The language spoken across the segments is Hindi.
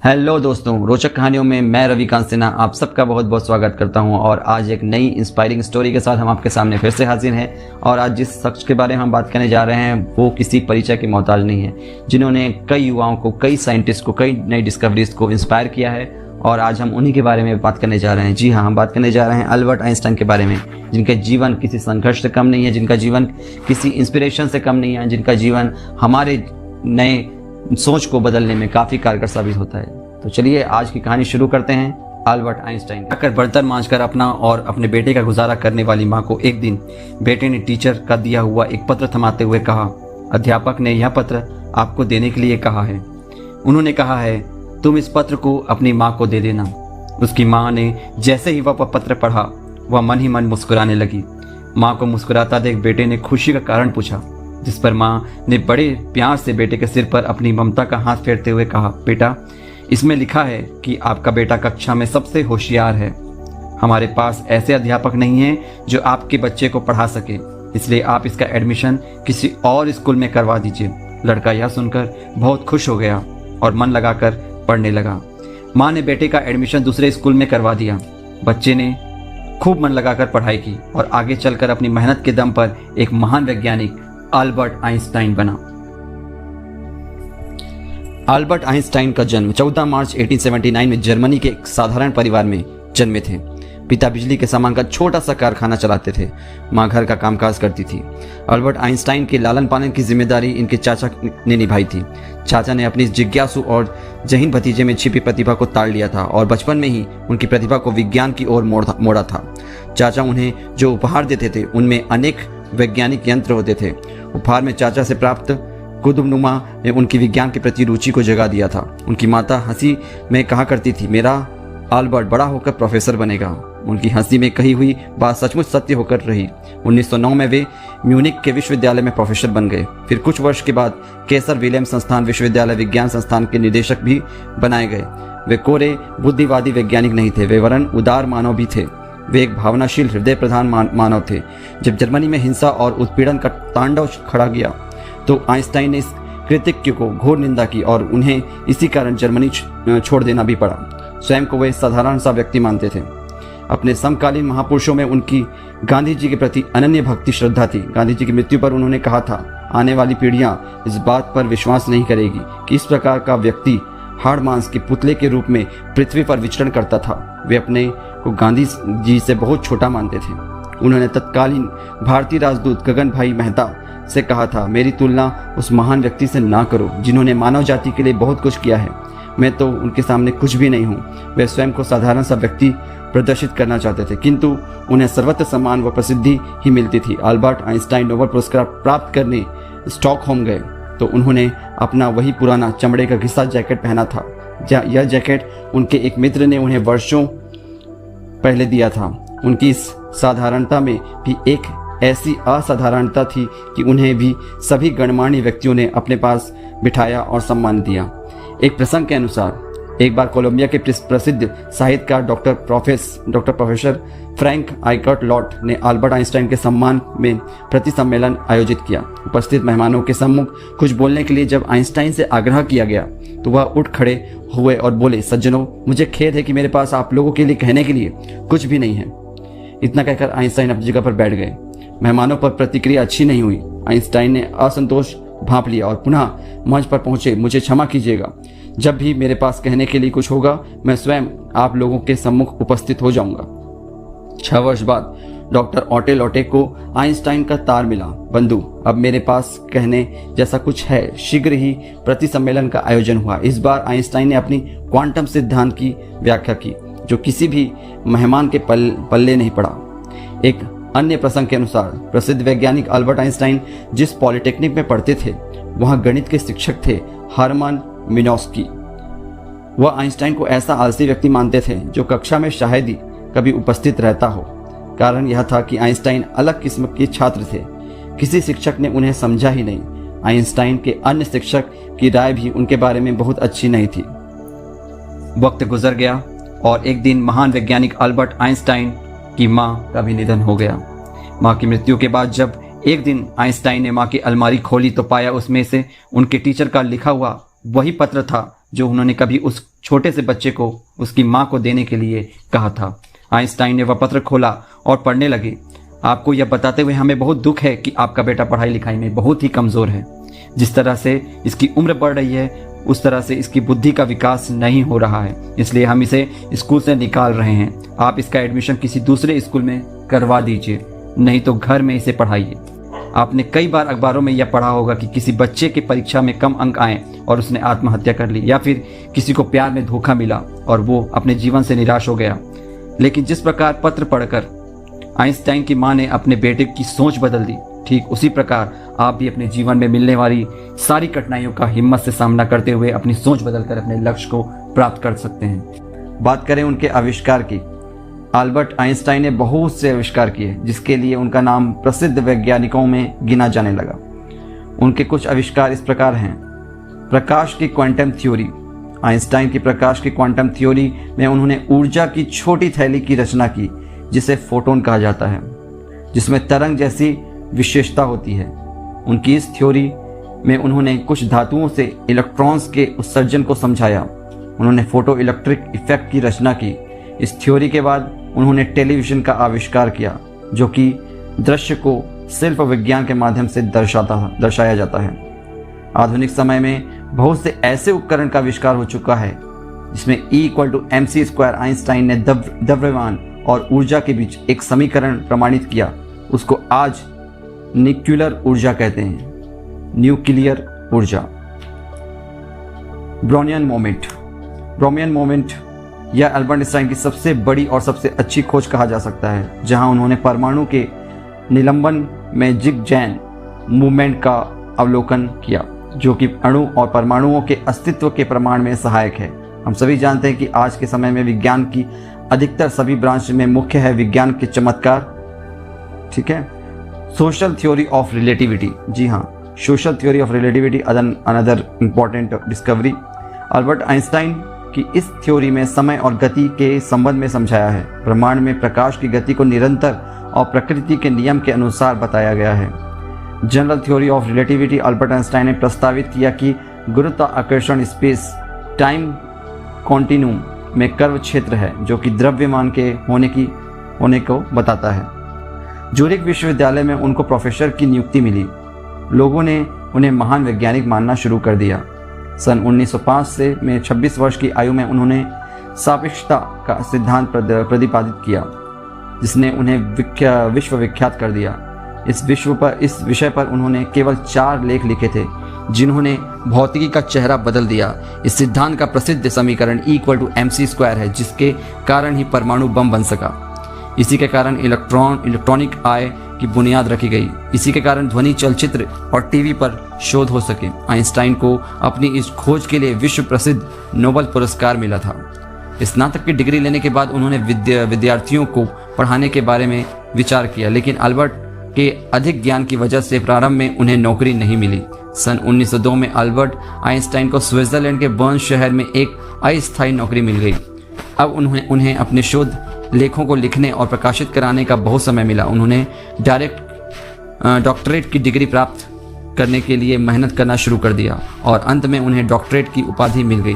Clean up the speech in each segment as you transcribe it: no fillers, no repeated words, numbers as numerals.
हेलो दोस्तों, रोचक कहानियों में मैं रविकांत सिन्हा आप सबका बहुत बहुत स्वागत करता हूं। और आज एक नई इंस्पायरिंग स्टोरी के साथ हम आपके सामने फिर से हाजिर हैं। और आज जिस शख्स के बारे में हम बात करने जा रहे हैं वो किसी परिचय के मोहताज नहीं है, जिन्होंने कई युवाओं को, कई साइंटिस्ट को, कई नई डिस्कवरीज को इंस्पायर किया है। और आज हम उन्हीं के बारे में बात करने जा रहे हैं। जी हाँ, हम बात करने जा रहे हैं अल्बर्ट आइंस्टाइन के बारे में, जिनका जीवन किसी संघर्ष से कम नहीं है, जिनका जीवन किसी इंस्पिरेशन से कम नहीं है, जिनका जीवन हमारे नए सोच को बदलने में काफ़ी कारगर साबित होता है। तो चलिए आज की कहानी शुरू करते हैं। अल्बर्ट आइंस्टाइन आकर बर्तन मांजकर अपना और अपने बेटे का गुजारा करने वाली माँ को एक दिन बेटे ने टीचर का दिया हुआ एक पत्र थमाते हुए कहा, अध्यापक ने यह पत्र आपको देने के लिए कहा है। उन्होंने कहा है तुम इस पत्र को अपनी माँ को दे देना। उसकी माँ ने जैसे ही वह पत्र पढ़ा वह मन ही मन मुस्कुराने लगी। माँ को मुस्कुराता देख बेटे ने खुशी का कारण पूछा, जिस पर माँ ने बड़े प्यार से बेटे के सिर पर अपनी ममता का हाथ फेरते हुए कहा, बेटा इसमें लिखा है कि आपका बेटा कक्षा में सबसे होशियार है। हमारे पास ऐसे अध्यापक नहीं हैं जो आपके बच्चे को पढ़ा सके, इसलिए आप इसका एडमिशन किसी और स्कूल में करवा दीजिए। लड़का यह सुनकर बहुत खुश हो गया और मन लगाकर पढ़ने लगा। माँ ने बेटे का एडमिशन दूसरे स्कूल में करवा दिया। बच्चे ने खूब मन लगाकर पढ़ाई की और आगे चलकर अपनी मेहनत के दम पर एक महान वैज्ञानिक अल्बर्ट आइंस्टाइन बना। अल्बर्ट आइंस्टाइन का जन्म 14 मार्च 1879 में जर्मनी के एक साधारण परिवार में जन्मे थे। पिता बिजली के सामान का छोटा सा कारखाना चलाते थे, माँ घर का कामकाज करती थी। अल्बर्ट आइंस्टाइन के लालन पालन की जिम्मेदारी इनके चाचा ने निभाई थी। चाचा ने अपनी जिज्ञासु और जहीन भतीजे में छिपी प्रतिभा को ताड़ लिया था और बचपन में ही उनकी प्रतिभा को विज्ञान की ओर मोड़ा था। चाचा उन्हें जो उपहार देते थे उनमें अनेक वैज्ञानिक यंत्र होते थे। उपहार में चाचा से प्राप्त कुतुबनुमा ने उनकी विज्ञान के प्रति रुचि को जगा दिया था। उनकी माता हंसी में कहा करती थी, मेरा अल्बर्ट बड़ा होकर प्रोफेसर बनेगा। उनकी हंसी में कही हुई बात सचमुच सत्य होकर रही। 1909 में वे म्यूनिक के विश्वविद्यालय में प्रोफेसर बन गए। फिर कुछ वर्ष के बाद केसर विलियम संस्थान विश्वविद्यालय विज्ञान संस्थान के निदेशक भी बनाए गए। वे कोरे बुद्धिवादी वैज्ञानिक नहीं थे, वे वरन उदार मानव भी थे। वे एक भावनाशील हृदय प्रधान मानव थे। जब जर्मनी में हिंसा और उत्पीड़न का तांडव खड़ा गया तो आइंस्टाइन ने इस कृत्य को घोर निंदा की और उन्हें इसी कारण जर्मनी छोड़ देना भी पड़ा। स्वयं को वे साधारण सा व्यक्ति मानते थे। अपने समकालीन महापुरुषों में उनकी गांधी जी के प्रति अनन्य भक्ति श्रद्धा थी। गांधी जी की मृत्यु पर उन्होंने कहा था, आने वाली पीढ़ियां इस बात पर विश्वास नहीं करेगी कि इस प्रकार का व्यक्ति हाड़ मांस के पुतले के रूप में पृथ्वी पर विचरण करता था। वे अपने को गांधी जी से बहुत छोटा मानते थे। उन्होंने तत्कालीन भारतीय राजदूत गगन भाई मेहता से कहा था, मेरी तुलना उस महान व्यक्ति से ना करो जिन्होंने मानव जाति के लिए बहुत कुछ किया है। मैं तो उनके सामने कुछ भी नहीं हूँ। वे स्वयं को साधारण सा व्यक्ति प्रदर्शित करना चाहते थे, किंतु उन्हें सर्वत्र सम्मान व प्रसिद्धि ही मिलती थी। अल्बर्ट आइंस्टाइन नोबेल पुरस्कार प्राप्त करने स्टॉकहोम गए तो उन्होंने अपना वही पुराना चमड़े का घिसा जैकेट पहना था। यह जैकेट उनके एक मित्र ने उन्हें वर्षों पहले दिया था। उनकी इस साधारणता में भी एक ऐसी असाधारणता थी कि उन्हें भी सभी गणमान्य व्यक्तियों ने अपने पास बिठाया और सम्मान दिया। एक प्रसंग के अनुसार एक बार कोलंबिया के प्रसिद्ध साहित्यकार डॉक्टर प्रोफेसर फ्रैंक आइकर्ट लॉट ने अल्बर्ट आइंस्टाइन के सम्मान में प्रति सम्मेलन आयोजित किया। उपस्थित मेहमानों के सम्मुख कुछ बोलने के लिए जब आइंस्टाइन से आग्रह किया गया तो वह उठ खड़े हुए और बोले, सज्जनों, मुझे खेद है कि मेरे पास आप लोगों के लिए कहने के लिए कुछ भी नहीं है। इतना कहकर आइंस्टाइन अपनी जगह पर बैठ गए। मेहमानों पर प्रतिक्रिया अच्छी नहीं हुई। आइंस्टाइन ने असंतोष भांप लिया और पुनः मंच पर पहुंचे, मुझे क्षमा कीजिएगा, जब भी मेरे पास कहने के लिए कुछ होगा मैं स्वयं आप लोगों के सम्मुख उपस्थित हो जाऊंगा। 6 वर्ष बाद डॉक्टर ऑटे लॉटे को आइंस्टाइन का तार मिला, बंधु, अब मेरे पास कहने जैसा कुछ है। शीघ्र ही प्रति सम्मेलन का आयोजन हुआ। इस बार आइंस्टाइन ने अपनी क्वांटम सिद्धांत की व्याख्या की, जो किसी भी मेहमान के पल्ले नहीं पड़ा। एक अन्य प्रसंग के अनुसार प्रसिद्ध वैज्ञानिक अल्बर्ट आइंस्टाइन जिस पॉलिटेक्निक में पढ़ते थे वहाँ गणित के शिक्षक थे हरमन मिनोस्की। वह आइंस्टाइन को ऐसा आलसी व्यक्ति मानते थे जो कक्षा में शायद ही कभी उपस्थित रहता हो। कारण यह था कि आइंस्टाइन अलग किस्म के छात्र थे। किसी शिक्षक ने उन्हें समझा ही नहीं। आइंस्टाइन के अन्य शिक्षक की राय भी उनके बारे में बहुत अच्छी नहीं थी। वक्त गुजर गया और एक दिन महान वैज्ञानिक अल्बर्ट आइंस्टाइन की माँ का भी निधन हो गया। माँ की मृत्यु के बाद जब एक दिन आइंस्टाइन ने माँ की अलमारी खोली तो पाया उसमें से उनके टीचर का लिखा हुआ वही पत्र था जो उन्होंने कभी उस छोटे से बच्चे को उसकी माँ को देने के लिए कहा था। आइंस्टाइन ने वह पत्र खोला और पढ़ने लगे। आपको यह बताते हुए हमें बहुत दुख है कि आपका बेटा पढ़ाई लिखाई में बहुत ही कमज़ोर है। जिस तरह से इसकी उम्र बढ़ रही है उस तरह से इसकी बुद्धि का विकास नहीं हो रहा है, इसलिए हम इसे स्कूल से निकाल रहे हैं। आप इसका एडमिशन किसी दूसरे स्कूल में करवा दीजिए, नहीं तो घर में इसे पढ़ाइए। आपने कई बार अखबारों में यह पढ़ा होगा कि किसी बच्चे के परीक्षा में कम अंक आए और उसने आत्महत्या कर ली, या फिर किसी को प्यार में धोखा मिला और वो अपने जीवन से निराश हो गया। लेकिन जिस प्रकार पत्र पढ़कर आइंस्टाइन की माँ ने अपने बेटे की सोच बदल दी, ठीक उसी प्रकार आप भी अपने जीवन में मिलने वाली सारी कठिनाइयों का हिम्मत से सामना करते हुए अपनी सोच बदलकर अपने लक्ष्य को प्राप्त कर सकते हैं। बात करें उनके आविष्कार की, अल्बर्ट आइंस्टाइन ने बहुत से आविष्कार किए जिसके लिए उनका नाम प्रसिद्ध वैज्ञानिकों में गिना जाने लगा। उनके कुछ आविष्कार इस प्रकार हैं। प्रकाश की क्वांटम थ्योरी। आइंस्टाइन की प्रकाश की क्वांटम थ्योरी में उन्होंने ऊर्जा की छोटी थैली की रचना की जिसे फोटोन कहा जाता है, जिसमें तरंग जैसी विशेषता होती है। उनकी इस थ्योरी में उन्होंने कुछ धातुओं से इलेक्ट्रॉन्स के उत्सर्जन को समझाया। उन्होंने फोटो इलेक्ट्रिक इफेक्ट की रचना की। इस थ्योरी के बाद उन्होंने टेलीविज़न का आविष्कार किया, जो कि दृश्य को शिल्प विज्ञान के माध्यम से दर्शाया जाता है। आधुनिक समय में बहुत से ऐसे उपकरण का आविष्कार हो चुका है जिसमें E=mc²। आइंस्टाइन ने द्रव्यमान और ऊर्जा के बीच एक समीकरण प्रमाणित किया। उसको आज न्यूक्लियर ऊर्जा कहते हैं, न्यूक्लियर ऊर्जा। ब्रोनियन मोमेंट यह अल्बर्ट आइंस्टाइन की सबसे बड़ी और सबसे अच्छी खोज कहा जा सकता है, जहां उन्होंने परमाणु के निलंबन में जिग जैन मूवमेंट का अवलोकन किया, जो कि अणु और परमाणुओं के अस्तित्व के प्रमाण में सहायक है। हम सभी जानते हैं कि आज के समय में विज्ञान की अधिकतर सभी ब्रांच में मुख्य है विज्ञान के चमत्कार। ठीक है। Social theory of relativity. जी हाँ, social theory of relativity another important discovery. Albert Einstein की इस थ्योरी में समय और गति के संबंध में समझाया है। ब्रह्मांड में प्रकाश की गति को निरंतर और प्रकृति के नियम के अनुसार बताया गया है। General theory of relativity. Albert Einstein ने प्रस्तावित किया कि गुरुत्वाकर्षण स्पेस टाइम कॉन्टिन्यूम में कर्व क्षेत्र है, जो कि द्रव्यमान के होने को बताता है। ज्यूरिख विश्वविद्यालय में उनको प्रोफेसर की नियुक्ति मिली। लोगों ने उन्हें महान वैज्ञानिक मानना शुरू कर दिया। सन 1905 में 26 वर्ष की आयु में उन्होंने सापेक्षता का सिद्धांत प्रतिपादित किया, जिसने उन्हें विश्व विख्यात कर दिया। इस विषय पर उन्होंने केवल 4 लेख लिखे थे, जिन्होंने भौतिकी का चेहरा बदल दिया। इस सिद्धांत का प्रसिद्ध समीकरण E=mc² है, जिसके कारण ही परमाणु बम बन सका। इसी के कारण इलेक्ट्रॉनिक आय की बुनियाद रखी गई। इसी के कारण ध्वनि, चलचित्र और टीवी पर शोध हो सके। आइंस्टाइन को अपनी इस खोज के लिए विश्व प्रसिद्ध नोबेल पुरस्कार मिला था। स्नातक की डिग्री लेने के बाद उन्होंने विद्यार्थियों को पढ़ाने के बारे में विचार किया, लेकिन अल्बर्ट के अधिक ज्ञान की वजह से प्रारंभ में उन्हें नौकरी नहीं मिली। सन 1902 में अल्बर्ट आइंस्टाइन को स्विट्जरलैंड के बर्न शहर में एक अस्थायी नौकरी मिल गई। अब उन्हें अपने शोध लेखों को लिखने और प्रकाशित कराने का बहुत समय मिला। उन्होंने डॉक्टरेट की डिग्री प्राप्त करने के लिए मेहनत करना शुरू कर दिया और अंत में उन्हें डॉक्टरेट की उपाधि मिल गई।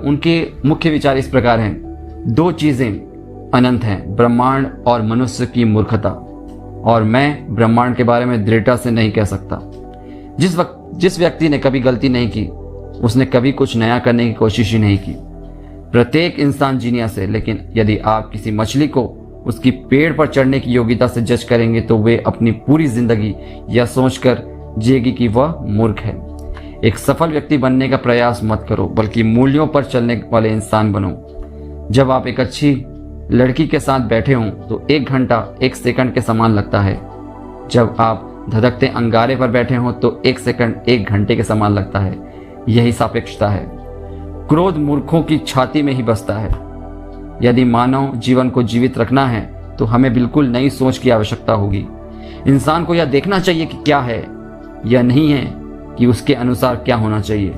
उनके मुख्य विचार इस प्रकार हैं। 2 चीजें अनंत हैं, ब्रह्मांड और मनुष्य की मूर्खता, और मैं ब्रह्मांड के बारे में दृढ़ता से नहीं कह सकता। जिस व्यक्ति ने कभी गलती नहीं की, उसने कभी कुछ नया करने की कोशिश ही नहीं की। प्रत्येक इंसान जीनियस है, लेकिन यदि आप किसी मछली को उसकी पेड़ पर चढ़ने की योग्यता से जज करेंगे तो वे अपनी पूरी जिंदगी यह सोचकर जिएगी कि वह मूर्ख है। एक सफल व्यक्ति बनने का प्रयास मत करो, बल्कि मूल्यों पर चलने वाले इंसान बनो। जब आप एक अच्छी लड़की के साथ बैठे हों तो 1 घंटा 1 सेकंड के समान लगता है। जब आप धधकते अंगारे पर बैठे हों तो 1 सेकंड 1 घंटे के समान लगता है। यही सापेक्षता है। क्रोध मूर्खों की छाती में ही बसता है। यदि मानव जीवन को जीवित रखना है तो हमें बिल्कुल नई सोच की आवश्यकता होगी। इंसान को यह देखना चाहिए कि क्या है, यह नहीं है कि उसके अनुसार क्या होना चाहिए।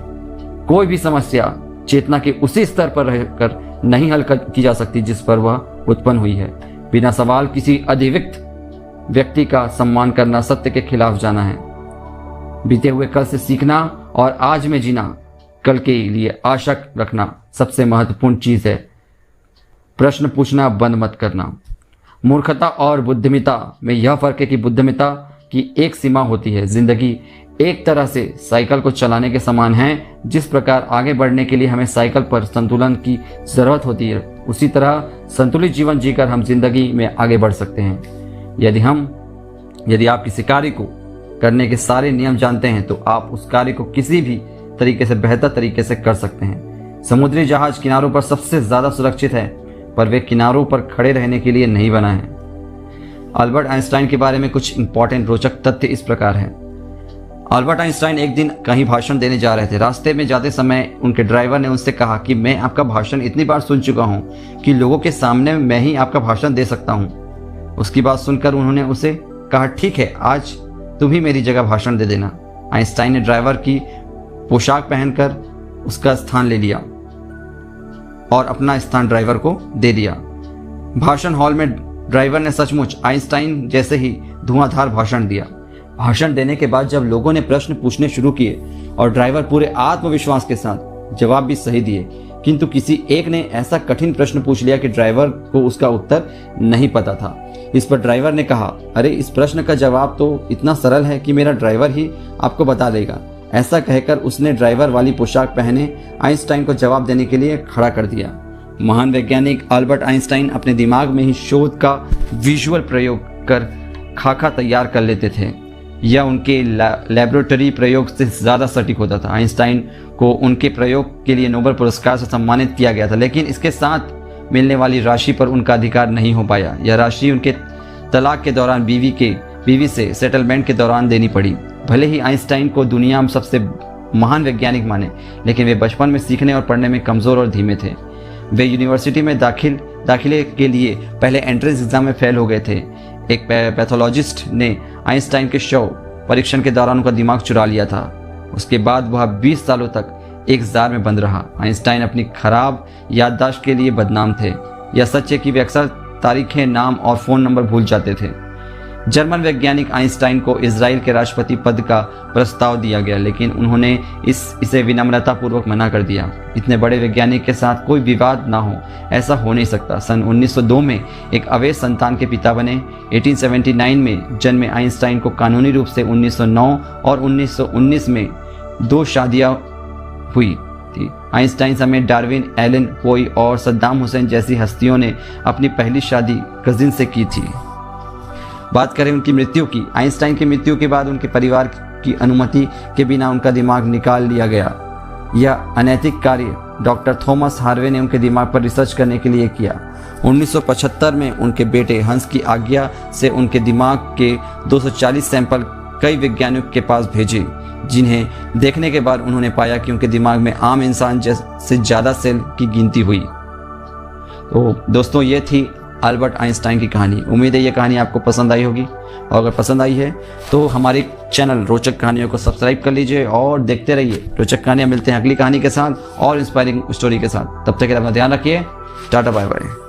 कोई भी समस्या चेतना के उसी स्तर पर रहकर नहीं हल की जा सकती जिस पर वह उत्पन्न हुई है। बिना सवाल किसी अधिविक्त व्यक्ति का सम्मान करना सत्य के खिलाफ जाना है। बीते हुए कल से सीखना और आज में जीना कल के लिए आशा रखना सबसे महत्वपूर्ण चीज़ है। प्रश्न पूछना बंद मत करना। मूर्खता और बुद्धिमता में यह फ़र्क है कि बुद्धिमता की एक सीमा होती है। ज़िंदगी एक तरह से साइकिल को चलाने के समान है। जिस प्रकार आगे बढ़ने के लिए हमें साइकिल पर संतुलन की ज़रूरत होती है, उसी तरह संतुलित जीवन जीकर हम जिंदगी में आगे बढ़ सकते हैं। यदि आप किसी कार्य को करने के सारे नियम जानते हैं तो आप उस कार्य को किसी भी तरीके से बेहतर तरीके से कर सकते हैं। समुद्री जहाज किनारों पर सबसे ज़्यादा सुरक्षित है, पर वे किनारों पर खड़े रहने के लिए नहीं बना है। अल्बर्ट आइंस्टाइन के बारे में कुछ इंपॉर्टेंट रोचक तथ्य इस प्रकार हैं। अल्बर्ट आइंस्टाइन एक दिन कहीं भाषण देने जा रहे थे। रास्ते में जाते समय उनके ड्राइवर ने उनसे कहा कि मैं आपका भाषण इतनी बार सुन चुका हूँ कि लोगों के सामने मैं ही आपका भाषण दे सकता हूँ। उसकी बात सुनकर उन्होंने उसे कहा, ठीक है, आज तुम ही मेरी जगह भाषण दे देना। आइंस्टाइन ने ड्राइवर की पोशाक पहनकर उसका स्थान ले लिया और अपना स्थान ड्राइवर को दे दिया। भाषण हॉल में ड्राइवर ने सचमुच आइंस्टाइन जैसे ही धुआंधार भाषण दिया। भाषण देने के बाद जब लोगों ने प्रश्न पूछने शुरू किए और ड्राइवर पूरे आत्मविश्वास के साथ जवाब भी सही दिए, किंतु किसी एक ने ऐसा कठिन प्रश्न पूछ लिया कि ड्राइवर को उसका उत्तर नहीं पता था। इस पर ड्राइवर ने कहा, अरे इस प्रश्न का जवाब तो इतना सरल है कि मेरा ड्राइवर ही आपको बता देगा। ऐसा कहकर उसने ड्राइवर वाली पोशाक पहने आइंस्टाइन को जवाब देने के लिए खड़ा कर दिया। महान वैज्ञानिक अल्बर्ट आइंस्टाइन अपने दिमाग में ही शोध का विजुअल प्रयोग कर खाका तैयार कर लेते थे। यह उनके लैबोरेटरी प्रयोग से ज़्यादा सटीक होता था। आइंस्टाइन को उनके प्रयोग के लिए नोबेल पुरस्कार से सम्मानित किया गया था, लेकिन इसके साथ मिलने वाली राशि पर उनका अधिकार नहीं हो पाया। यह राशि उनके तलाक के दौरान बीवी से सेटलमेंट के दौरान देनी पड़ी। भले ही आइंस्टाइन को दुनिया में सबसे महान वैज्ञानिक माने, लेकिन वे बचपन में सीखने और पढ़ने में कमज़ोर और धीमे थे। वे यूनिवर्सिटी में दाखिले के लिए पहले एंट्रेंस एग्जाम में फेल हो गए थे। एक पैथोलॉजिस्ट ने आइंस्टाइन के शव परीक्षण के दौरान उनका दिमाग चुरा लिया था। उसके बाद वह 20 सालों तक एक जार में बंद रहा। आइंस्टाइन अपनी खराब याददाश्त के लिए बदनाम थे। यह सच है कि वे अक्सर तारीखें, नाम और फ़ोन नंबर भूल जाते थे। जर्मन वैज्ञानिक आइंस्टाइन को इजराइल के राष्ट्रपति पद का प्रस्ताव दिया गया, लेकिन उन्होंने इसे विनम्रतापूर्वक मना कर दिया। इतने बड़े वैज्ञानिक के साथ कोई विवाद ना हो, ऐसा हो नहीं सकता। सन 1902 में एक अवैध संतान के पिता बने। 1879 में जन्मे आइंस्टाइन को कानूनी रूप से 1909 और 1919 में 2 शादियां हुई थी। आइंस्टाइन समेत डार्विन, एलन पोई और सद्दाम हुसैन जैसी हस्तियों ने अपनी पहली शादी कजिन से की थी। बात करें उनकी मृत्यु की, आइंस्टाइन की मृत्यु के बाद उनके परिवार की अनुमति के बिना उनका दिमाग निकाल लिया गया। यह अनैतिक कार्य डॉक्टर थॉमस हार्वे ने उनके दिमाग पर रिसर्च करने के लिए किया। 1975 में उनके बेटे हंस की आज्ञा से उनके दिमाग के 240 सैंपल कई वैज्ञानिकों के पास भेजे, जिन्हें देखने के बाद उन्होंने पाया कि उनके दिमाग में आम इंसान से ज़्यादा सेल की गिनती हुई। तो दोस्तों, ये थी अल्बर्ट आइंस्टाइन की कहानी। उम्मीद है ये कहानी आपको पसंद आई होगी, और अगर पसंद आई है तो हमारे चैनल रोचक कहानियों को सब्सक्राइब कर लीजिए और देखते रहिए। रोचक कहानियाँ मिलते हैं अगली कहानी के साथ और इंस्पायरिंग स्टोरी के साथ। तब तक अपना ध्यान रखिए। Tata, bye bye.